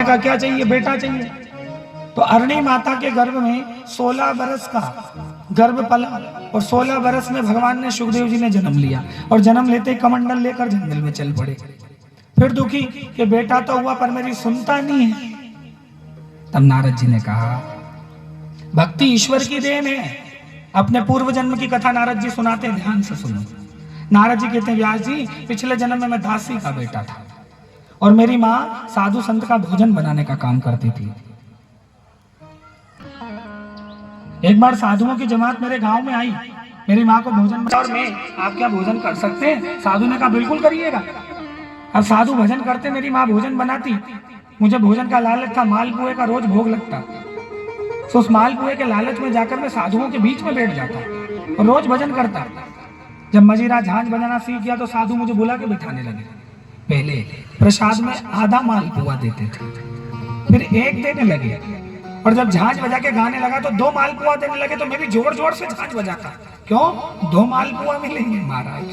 का क्या चाहिए? बेटा चाहिए। तो अरणी माता के गर्भ में 16 बरस का गर्भ पला और 16 बरस में भगवान ने सुखदेव जी ने जन्म लिया और जन्म लेते ही कमंडल लेकर जंगल में चल पड़े। फिर दुखी कि बेटा तो हुआ पर मेरी सुनता नहीं है। तब नारद जी ने कहा भक्ति ईश्वर की देन है। अपने पूर्व जन्म की कथा नारद जी सुनाते हैं, ध्यान से सुनो। नारद जी कहते हैं व्यास जी, पिछले जन्म में मैं दासी का बेटा था और मेरी माँ साधु संत का भोजन बनाने का काम करती थी। एक बार साधुओं की जमात मेरे गांव में आई, मेरी माँ को भोजन और मैं आप क्या भोजन कर सकते हैं? साधु ने कहा बिल्कुल करिएगा। अब साधु भोजन करते, मेरी माँ भोजन बनाती। मुझे भोजन का लालच था, मालपुए का रोज भोग लगता, तो उस मालपुए के लालच में जाकर मैं साधुओं के बीच में बैठ जाता और रोज भजन करता। जब मजीरा झांझ बजाना सीख गया तो साधु मुझे बुला के बिठाने लगे। पहले प्रसाद में आधा मालपुआ देते थे, फिर एक देने लगे और जब झांझ बजा के गाने लगा तो 2 मालपुआ देने लगे। तो मैं भी जोर जोर से झांझ बजाता। क्यों? 2 मालपुआ मिलेंगे महाराज।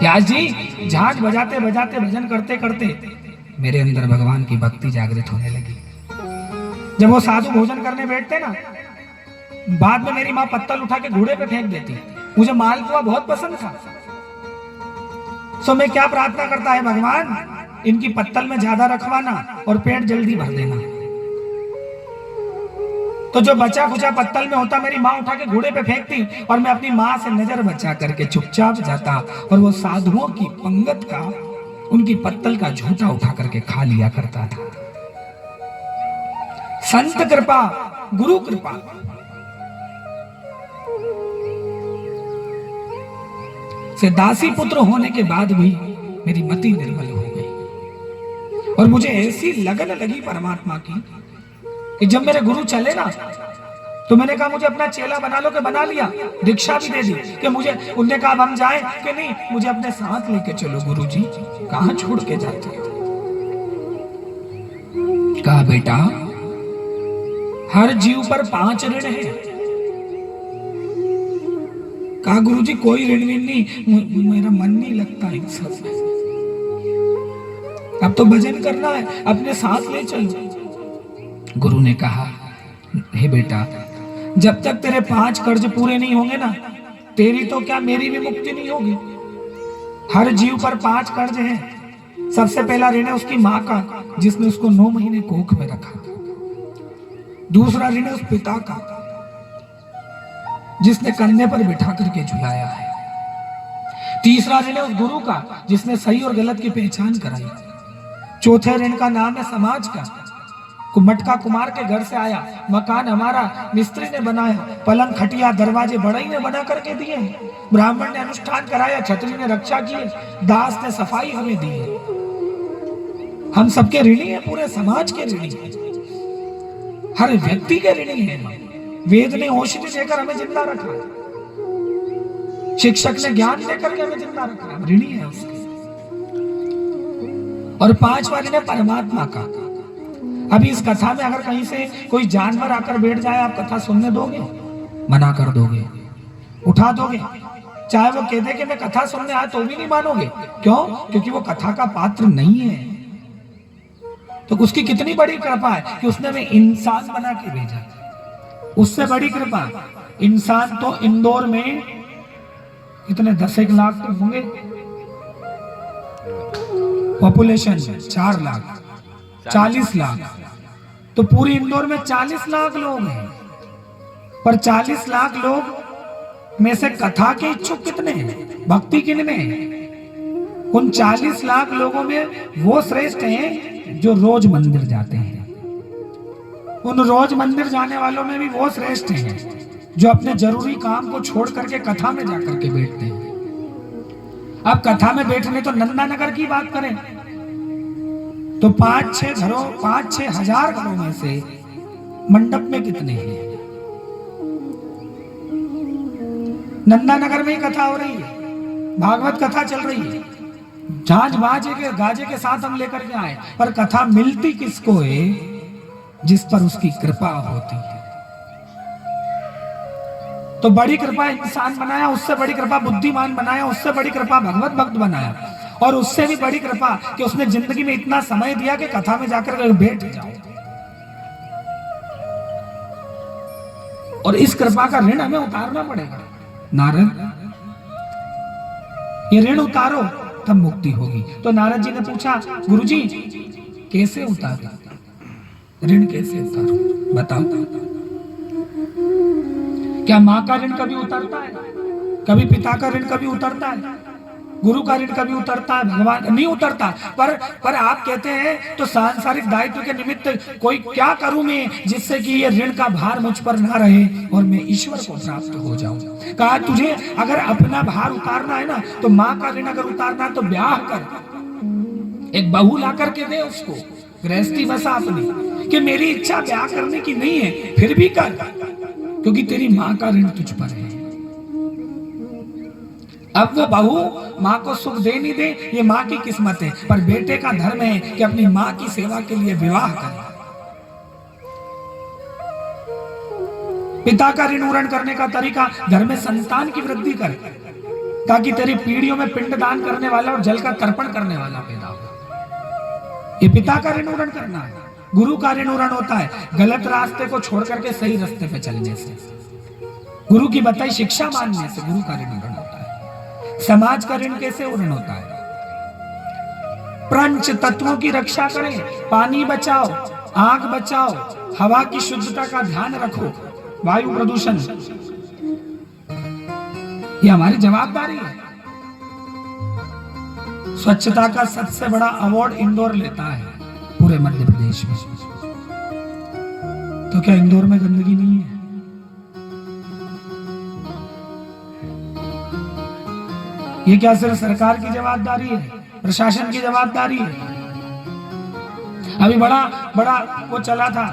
व्यास जी झांझ बजाते बजाते भजन करते करते मेरे अंदर भगवान की भक्ति जागृत होने लगी। जब वो साधु भोजन करने बैठते ना, बाद में मेरी माँ पत्तल उठा के घोड़े पे फेंक देती। मुझे मालपुआ बहुत पसंद था, सो मैं क्या प्रार्थना करता है, भगवान इनकी पत्तल में ज्यादा रखवाना और पेट जल्दी भर देना। तो जो बचा खुचा पत्तल में होता मेरी माँ उठा के घोड़े पे फेंकती और मैं अपनी माँ से नजर बचा करके चुपचाप जाता और वो साधुओं की पंगत का, उनकी पत्तल का झूठा उठा करके खा लिया करता था। संत कृपा, गुरु कृपा। से दासी पुत्र होने के बाद भी मेरी मति निर्मल हो गई और मुझे ऐसी लगन लगी परमात्मा की कि जब मेरे गुरु चले ना तो मैंने कहा मुझे अपना चेला बना लो, के बना लिया, दीक्षा भी दे दी कि मुझे। उनने कहा हम जाएं कि नहीं, मुझे अपने साथ लेके चलो गुरुजी। कहां छोड़ के जाते हो? कहा बेटा हर जीव पर 5 ऋण है। कहा गुरुजी कोई ऋण नहीं, मेरा मन नहीं लगता इन सब में, अब तो भजन करना है, अपने साथ ले चलो। गुरु ने कहा हे बेटा जब तक तेरे 5 कर्ज पूरे नहीं होंगे ना, तेरी तो क्या मेरी भी मुक्ति नहीं होगी। हर जीव पर 5 कर्ज है। सबसे पहला ऋण है उसकी माँ का, जिसने उसको 9 महीने कोख में रखा। दूसरा ऋण है उस पिता का, जिसने कंधे पर बिठा करके झुलाया है। तीसरा ऋण है उस गुरु का, जिसने सही और गलत की पहचान कराई। चौथे ऋण का नाम है समाज का। मटका कुमार के घर से आया, मकान हमारा मिस्त्री ने बनाया, पलंग खटिया दरवाजे बड़ई ने बना करके दिए, ब्राह्मण ने अनुष्ठान कराया, छत्री ने रक्षा की, दास ने सफाई हमें दी है। हम सबके ऋणी हैं, पूरे समाज के ऋणी हैं, हर व्यक्ति के ऋणी हैं। वेद ने औषधि देकर हमें जिंदा रखा, शिक्षक ने ज्ञान देकर के हमें जिंदा रखा, हम ऋणी है उसके। और 5वां ऋण है परमात्मा का। अभी इस कथा में अगर कहीं से कोई जानवर आकर बैठ जाए, आप कथा सुनने दोगे? मना कर दोगे, उठा दोगे। चाहे वो कह दे कि मैं कथा सुनने आया तो भी नहीं मानोगे। क्यों? क्योंकि वो कथा का पात्र नहीं है। तो उसकी कितनी बड़ी कृपा है कि उसने हमें इंसान बना के भेजा। उससे बड़ी कृपा, इंसान तो इंदौर में कितने 10 लाख तो होंगे, पॉपुलेशन 4 लाख, 40 लाख, तो पूरी इंदौर में 40 लाख लोग हैं। पर 40 लाख लोग में से कथा के इच्छुक कितने हैं? भक्ति कितने हैं? उन 40 लाख लोगों में वो श्रेष्ठ हैं जो रोज मंदिर जाते हैं। उन रोज मंदिर जाने वालों में भी वो श्रेष्ठ हैं जो अपने जरूरी काम को छोड़ करके कथा में जाकर के बैठते हैं। अब कथा में बैठने तो नंदा नगर की बात करें तो 5-6 हजार घरों में से मंडप में कितने हैं? नंदा नगर में ही कथा हो रही है, भागवत कथा चल रही है, झांझ बाजे के गाजे के साथ हम लेकर के आए, पर कथा मिलती किसको है? जिस पर उसकी कृपा होती है। तो बड़ी कृपा इंसान बनाया, उससे बड़ी कृपा बुद्धिमान बनाया, उससे बड़ी कृपा भगवत भक्त बनाया, और उससे भी बड़ी कृपा कि उसने जिंदगी में इतना समय दिया कि कथा में जाकर बैठ जाओ। और इस कृपा का ऋण हमें उतारना पड़ेगा। नारद, ये ऋण उतारो तब मुक्ति होगी। तो नारद जी ने पूछा, गुरुजी कैसे उतारो, ऋण कैसे उतारो, बताओ। क्या माँ का ऋण कभी उतरता है? कभी पिता का ऋण कभी उतरता है? गुरु का ऋण कभी उतरता है? भगवान नहीं उतरता। पर आप कहते हैं तो सांसारिक दायित्व के निमित्त कोई क्या करूं मैं जिससे कि ये ऋण का भार मुझ पर ना रहे और मैं ईश्वर को प्राप्त हो जाऊं। कहा तुझे अगर अपना भार उतारना है ना तो माँ का ऋण अगर उतारना है तो ब्याह कर, एक बहू ला करके दे उसको, गृहस्थी बसा अपनी कि मेरी इच्छा ब्याह करने की नहीं है फिर भी कर, क्योंकि तेरी माँ का ऋण तुझ पर है। अब वो बहू माँ को सुख दे नहीं दे ये माँ की किस्मत है, पर बेटे का धर्म है कि अपनी माँ की सेवा के लिए विवाह करे। पिता का ऋण उरण करने का तरीका, घर में संतान की वृद्धि कर ताकि तेरी पीढ़ियों में पिंडदान करने वाला और जल का तर्पण करने वाला पैदा हो। ये पिता का ऋण उरण करना है। गुरु का ऋण उरण होता है गलत रास्ते को छोड़ करके सही रास्ते पे चलने से, गुरु की बताई शिक्षा मानने से गुरु का ऋण उरण होता है। समाज का ऋण कैसे उरण होता है? पंच तत्वों की रक्षा करें, पानी बचाओ, आग बचाओ, हवा की शुद्धता का ध्यान रखो, वायु प्रदूषण, ये हमारी जवाबदारी है। स्वच्छता का सबसे बड़ा अवार्ड इंदौर लेता है पूरे मध्य प्रदेश में। तो क्या इंदौर में गंदगी नहीं है? ये क्या सिर्फ सरकार की जवाबदारी है, प्रशासन की जवाबदारी है? अभी बड़ा वो चला था,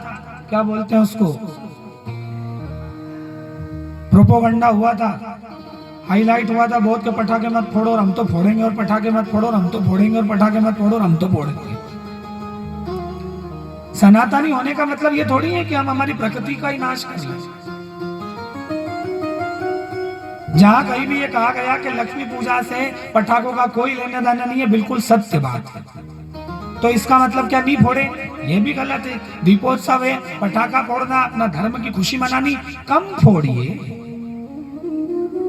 क्या बोलते हैं उसको, प्रोपोगंडा हुआ था, हाईलाइट हुआ था बहुत के पटाखे मत फोड़ो और हम तो फोड़ेंगे, और पटाखे मत फोड़ो और हम तो फोड़ेंगे, और पटाखे मत फोड़ो और हम तो फोड़ेंगे। सनातनी होने का मतलब ये थोड़ी है कि हम हमारी प्रकृति का ही नाश कर लें। जहां कहीं भी ये कहा गया कि लक्ष्मी पूजा से पटाखों का कोई लेना देना नहीं है, बिल्कुल सत्य बात है। तो इसका मतलब क्या नहीं फोड़े? ये भी गलत है। दीपोत्सव है, पटाखा फोड़ना, अपना धर्म की खुशी मनानी, कम फोड़िए।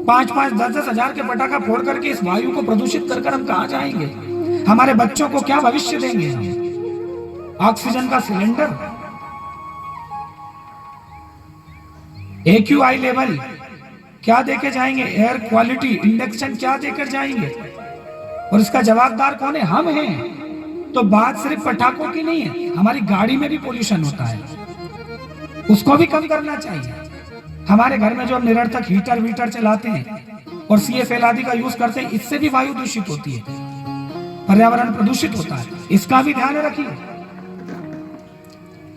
5-5, 10-10 हजार के पटाखा फोड़ करके इस वायु को प्रदूषित कर हम कहां जाएंगे? हमारे बच्चों को क्या भविष्य देंगे हम? ऑक्सीजन का सिलेंडर, AQI लेवल क्या देकर जाएंगे? एयर क्वालिटी इंडेक्शन क्या देकर जाएंगे? और इसका जवाबदार कौन है? हम हैं। तो बात सिर्फ पटाखों की नहीं है, हमारी गाड़ी में भी पोल्यूशन होता है, उसको भी कम करना चाहिए। हमारे घर में जो हम निरर्थक हीटर चलाते हैं और CFL आदि का यूज करते हैं, इससे भी वायु दूषित होती है, पर्यावरण प्रदूषित होता है, इसका भी ध्यान रखिए।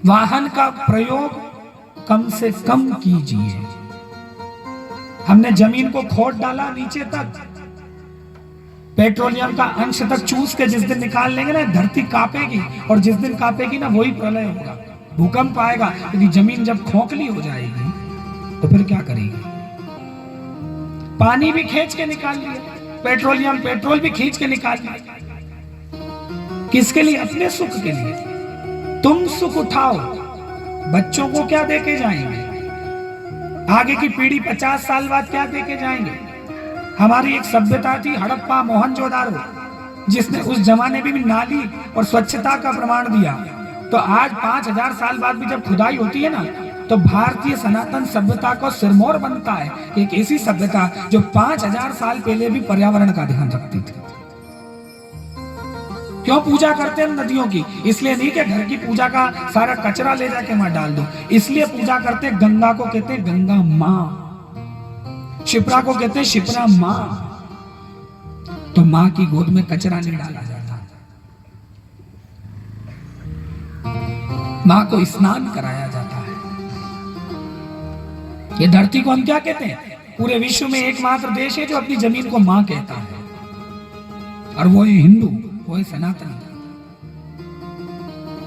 वाहन का प्रयोग कम से कम कीजिए। हमने जमीन को खोद डाला नीचे तक, पेट्रोलियम का अंश तक चूस के जिस दिन निकाल लेंगे ना, धरती कांपेगी, और जिस दिन कांपेगी ना वही प्रलय होगा, भूकंप आएगा। यदि जमीन जब खोखली हो जाएगी तो फिर क्या करेगी? पानी भी खींच के निकाल लिया, पेट्रोल भी खींच के निकाल लिया। किसके लिए? अपने सुख के लिए। तुम सुख उठाओ, बच्चों को क्या देके जाएंगे? आगे की पीढ़ी 50 साल बाद क्या देके जाएंगे? हमारी एक सभ्यता थी हड़प्पा, मोहनजोदारो, जिसने उस जमाने में भी नाली और स्वच्छता का प्रमाण दिया। तो आज 5000 साल बाद भी जब खुदाई होती है ना, तो भारतीय सनातन सभ्यता को सिरमौर बनता है, एक ऐसी सभ्यता जो 5000 साल पहले भी पर्यावरण का ध्यान रखती थी। क्यों पूजा करते हैं नदियों की? इसलिए नहीं कि घर की पूजा का सारा कचरा ले जाके वहां डाल दो, इसलिए पूजा करते हैं। गंगा को कहते हैं गंगा माँ, शिप्रा को कहते हैं शिप्रा माँ। तो माँ की गोद में कचरा नहीं डाला जाता, माँ को स्नान कराया जाता है। ये धरती को हम क्या कहते हैं? पूरे विश्व में एकमात्र देश है जो अपनी जमीन को माँ कहता है, और वो है हिंदू, वो है सनातन।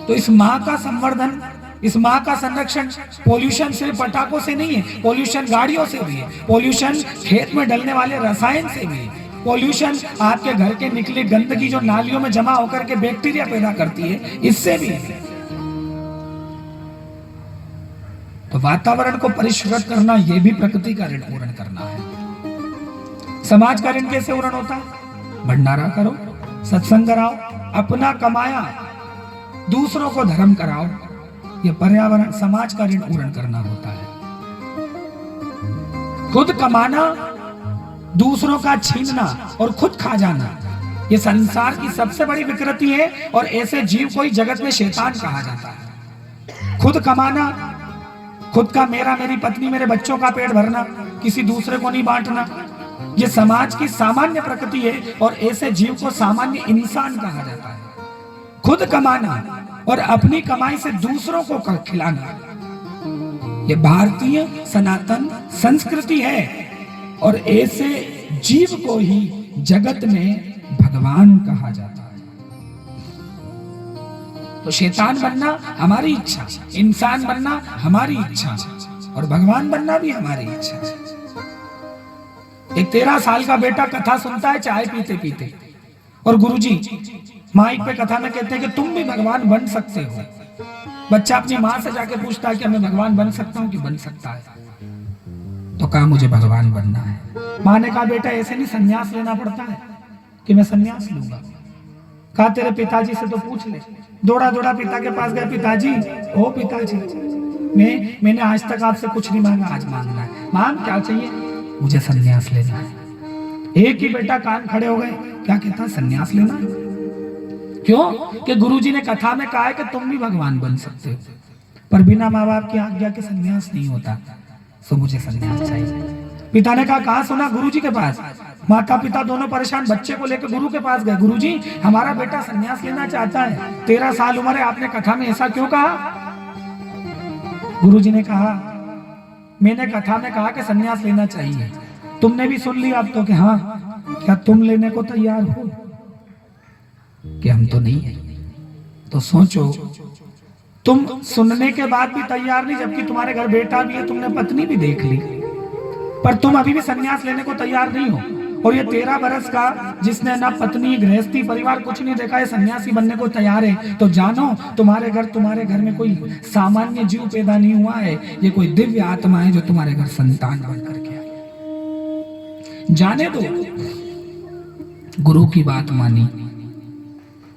तो इस माँ का संवर्धन, इस माँ का संरक्षण पोल्यूशन सिर्फ पटाखों से नहीं है, पोल्यूशन गाड़ियों से भी है, पोल्यूशन खेत में डलने वाले रसायन से भी है, पॉल्यूशन आपके घर के निकले गंदगी जो नालियों में जमा होकर के बैक्टीरिया पैदा करती है, इससे भी। तो वातावरण को परिष्कृत करना यह भी प्रकृति का ऋण पूर्ण करना है। समाज का ऋण कैसे पूर्ण होता है? भंडारा करो, सत्संग कराओ, अपना कमाया दूसरों को धर्म कराओ। यह पर्यावरण समाज का ऋण पूर्ण करना होता है। खुद कमाना, दूसरों का छीनना और खुद खा जाना, यह संसार की सबसे बड़ी विकृति है। और ऐसे जीव को ही जगत में शैतान कहा जाता है। खुद कमाना, खुद का, मेरा, मेरी पत्नी, मेरे बच्चों का पेट भरना, किसी दूसरे को नहीं बांटना, यह समाज की सामान्य प्रकृति है। और ऐसे जीव को सामान्य इंसान कहा जाता है। खुद कमाना और अपनी कमाई से दूसरों को खिलाना, यह भारतीय सनातन संस्कृति है। और ऐसे जीव को ही जगत में भगवान कहा जाता है। तो शैतान बनना हमारी इच्छा, इंसान बनना हमारी इच्छा, और भगवान बनना भी हमारी इच्छा। एक 13 साल का बेटा कथा सुनता है चाय पीते पीते, और गुरुजी माइक पे कथा में कहते हैं कि तुम भी भगवान बन सकते हो। बच्चा अपनी माँ से जाके पूछता है कि मैं भगवान बन सकता हूँ कि बन सकता है? तो कहा मुझे भगवान बनना है। माँ ने कहा बेटा ऐसे नहीं संन्यास लेना पड़ता है कि मैं संन्यास लूंगा। कहा तेरे पिताजी से तो पूछ ले। दौड़ा दौड़ा पिता के पास गया, पिताजी, ओ पिताजी, मैंने आज तक आपसे कुछ नहीं मांगा, आज मांगना है। मां क्या चाहिए? मुझे संन्यास लेना है। एक ही बेटा कान खड़े हो गए, क्या कहता? संन्यास लेना है। क्यों? कि गुरुजी ने कथा में कहा है कि तुम भी भगवान बन सकते हो, पर बिना माँ बाप की आज्ञा के संन्यास नहीं होता, तो मुझे संन्यास चाहिए। पिता ने कहा कहाँ सुना? गुरुजी के पास। माता पिता दोनों परेशान बच्चे को लेकर गुरु के पास गए। गुरुजी हमारा बेटा संन्यास लेना चाहता है, 13 साल उम्र है, आपने कथा में ऐसा क्यों कहा? गुरुजी ने कहा मैंने कथा में कहा कि संन्यास लेना चाहिए, तुमने भी सुन लिया अब तो कि हाँ, क्या तुम लेने को तैयार हो? कि हम तो नहीं है। तो सोचो, तुम सुनने के बाद भी तैयार नहीं, जबकि तुम्हारे घर बेटा भी है, तुमने पत्नी भी देख ली, पर तुम अभी भी संन्यास लेने को तैयार नहीं हो। और ये 13 बरस का जिसने ना पत्नी, गृहस्थी, परिवार कुछ नहीं देखा है, सन्यासी बनने को तैयार है। तो जानो तुम्हारे घर में कोई सामान्य जीव पैदा नहीं हुआ है, ये कोई दिव्य आत्मा है जो तुम्हारे घर संतान बन करके आई। जाने दो। गुरु की बात मानी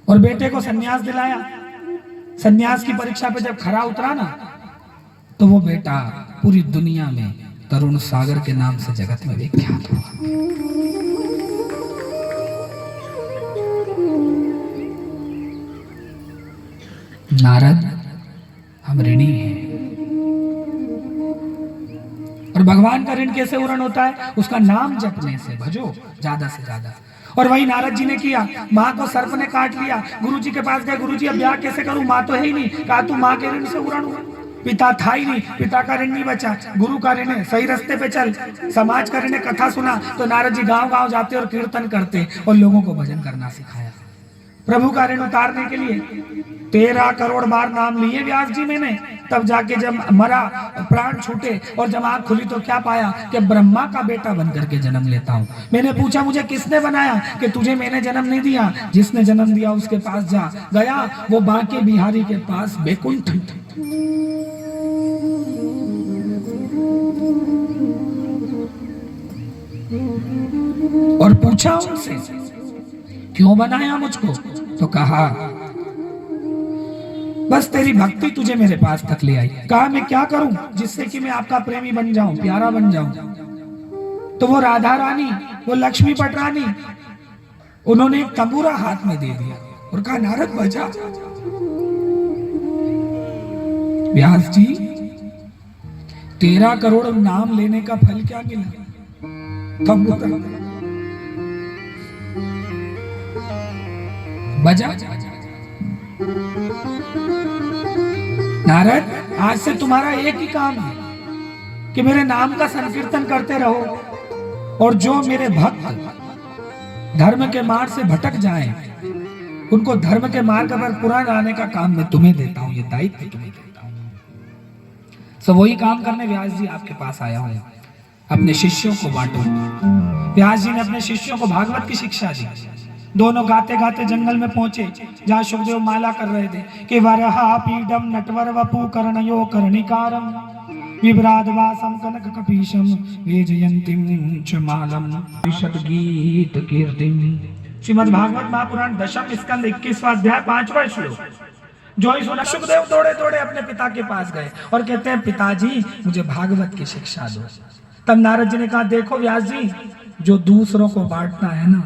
और बेटे को सन्यास दिलाया। सन्यास की परीक्षा पे जब खरा उतरा ना, तो वो बेटा पूरी दुनिया में तरुण सागर के नाम से जगत में विख्यात हुआ। नारद हम ऋणी हैं, और भगवान का ऋण कैसे पूर्ण होता है? उसका नाम जपने से, भजो ज्यादा से ज्यादा। और वही नारद जी ने किया। माँ को सर्प ने काट लिया, गुरु जी के पास गए, गुरु जी अब ब्याह कैसे करूं, माँ तो है ही नहीं। कहा तू माँ के ऋण से पूर्ण हुआ, पिता था ही नहीं, पिता का ऋण नहीं बचा, गुरु का ऋण है, सही रास्ते पे चल। समाज का ऋण है, कथा सुना। तो नारद जी गांव गांव जाते और कीर्तन करते और लोगों को भजन करना सिखाया। प्रभु का ऋण उतारने के लिए 13 करोड़ बार नाम लिए व्यास जी मैंने, तब जाके जब मरा, प्राण छूटे और जब आंख खुली तो क्या पाया कि ब्रह्मा का बेटा बनकर के जन्म लेता हूँ। मैंने पूछा मुझे किसने बनाया? कि तुझे मैंने जन्म नहीं दिया, जिसने जन्म दिया उसके पास जा। गया, वो बांके बिहारी के पास बैकुंठ। और पूछा उनसे क्यों बनाया मुझको? तो कहा बस तेरी भक्ति तुझे मेरे पास तक ले आई। कहा मैं क्या करूं जिससे कि मैं आपका प्रेमी बन जाऊं, प्यारा बन जाऊं? तो वो राधा रानी, वो लक्ष्मी पट रानी, उन्होंने एक तंबूरा हाथ में दे दिया और कहा नारद बजा। व्यास जी 13 करोड़ नाम लेने का फल क्या मिला? तंबूरा बजा। नारद आज से तुम्हारा एक ही काम है कि मेरे नाम का संकीर्तन करते रहो, और जो मेरे भक्त धर्म के मार्ग से भटक जाएं, उनको धर्म के मार्ग पर पुनः लाने का काम मैं तुम्हें देता हूं, ये दायित्व तुम्हें देता हूं। तो वही काम करने व्यास जी आपके पास आया हूं। अपने शिष्यों को बांटो, व्यास जी ने अपने शिष्यों को भागवत की शिक्षा दी। दोनों गाते गाते जंगल में पहुंचे जहां सुखदेव माला कर रहे थे कि वरहा पीडम नटवर वपु कर्णयो कर्णिकारम विभ्रादवासम कनक कपीशम वेजयंतीम च मालम विशद गीत कीर्तिम। श्रीमद् भागवत महापुराण दशम स्कंद 21वां अध्याय 5वां श्लोक। जो ही सुना सुखदेव दौड़े दौड़े अपने पिता के पास गए और कहते हैं पिताजी मुझे भागवत की शिक्षा दो। तब नारद जी ने कहा देखो व्यास जी, जो दूसरों को बांटना है ना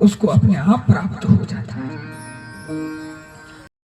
उसको अपने आप प्राप्त हो जाता है।